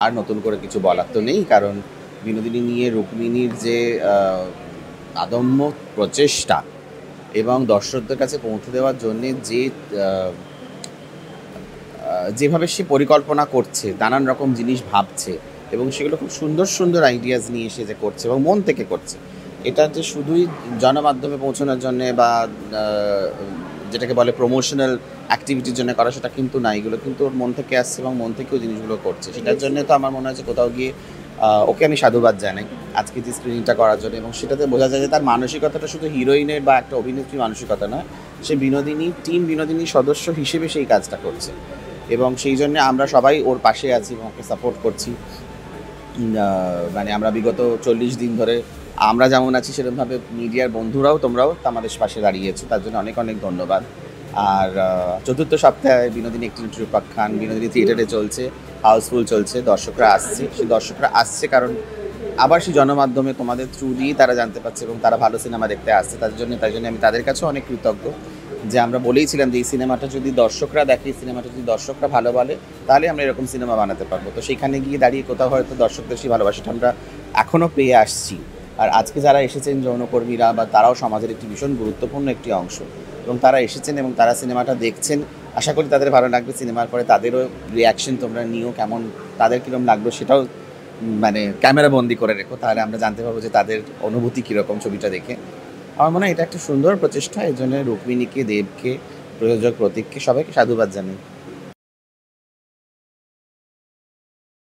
আর নতুন করে কিছু বলার তো নেই, কারণ বিনোদিনী নিয়ে রুক্মিণীর যে আদম্য প্রচেষ্টা এবং দর্শকদের কাছে পৌঁছে দেওয়ার জন্যে যে যেভাবে সে পরিকল্পনা করছে, নানান রকম জিনিস ভাবছে এবং সেগুলো খুব সুন্দর সুন্দর আইডিয়াস নিয়ে এসে যে করছে এবং মন থেকে করছে, এটা যে শুধুই জনমাধ্যমে পৌঁছানোর জন্যে বা যেটাকে বলে প্রমোশনাল অ্যাক্টিভিটির জন্য করা, সেটা কিন্তু না। এগুলো কিন্তু ওর মন থেকে আসছে এবং মন থেকেও জিনিসগুলো করছে। সেটার জন্য তো আমার মনে হয় যে কোথাও গিয়ে ওকে আমি সাধুবাদ জানাই আজকে যে স্ক্রিনিংটা করার জন্য। এবং সেটাতে বোঝা যায় যে তার মানসিকতাটা শুধু হিরোইনের বা একটা অভিনেত্রী মানসিকতা নয়, সে বিনোদিনী টিম বিনোদিনীর সদস্য হিসেবে সেই কাজটা করছে এবং সেই জন্য আমরা সবাই ওর পাশে আছি এবং ওকে সাপোর্ট করছি। মানে আমরা বিগত 40 দিন ধরে আমরা যেমন আছি সেরকমভাবে মিডিয়ার বন্ধুরাও তোমরাও আমাদের পাশে দাঁড়িয়েছো, তার জন্য অনেক অনেক ধন্যবাদ। আর চতুর্থ সপ্তাহে বিনোদিনী একটি উপাখ্যান বিনোদিনী থিয়েটারে চলছে, হাউসফুল চলছে, দর্শকরা আসছে। সেই দর্শকরা আসছে কারণ আবার সেই জনমাধ্যমে তোমাদের থ্রু দিয়েই তারা জানতে পারছে এবং তারা ভালো সিনেমা দেখতে আসছে। তাই জন্য আমি তাদের কাছেও অনেক কৃতজ্ঞ যে আমরা বলেইছিলাম যে এই সিনেমাটা যদি দর্শকরা দেখে, এই সিনেমাটা যদি দর্শকরা ভালো বলে, তাহলে আমরা এরকম সিনেমা বানাতে পারবো। তো সেখানে গিয়ে দাঁড়িয়ে কোথাও হয়তো দর্শকদের সেই ভালোবাসাটা আমরা এখনও পেয়ে আসছি। আর আজকে যারা এসেছেন যৌনকর্মীরা বা তারাও সমাজের একটি ভীষণ গুরুত্বপূর্ণ একটি অংশ এবং তারা এসেছেন এবং তারা সিনেমাটা দেখছেন। আশা করি তাদের ভালো লাগবে। সিনেমার পরে তাদেরও রিয়াকশন তোমরা নিও, কেমন তাদের কীরকম লাগলো সেটাও মানে ক্যামেরা বন্দি করে রেখো, তাহলে আমরা জানতে পারবো যে তাদের অনুভূতি কীরকম ছবিটা দেখে। আমার মনে হয় এটা একটা সুন্দর প্রচেষ্টা। এই জন্য রুক্মিণীকে, দেবকে, প্রযোজক প্রতীককে সবাইকে সাধুবাদ জানাই।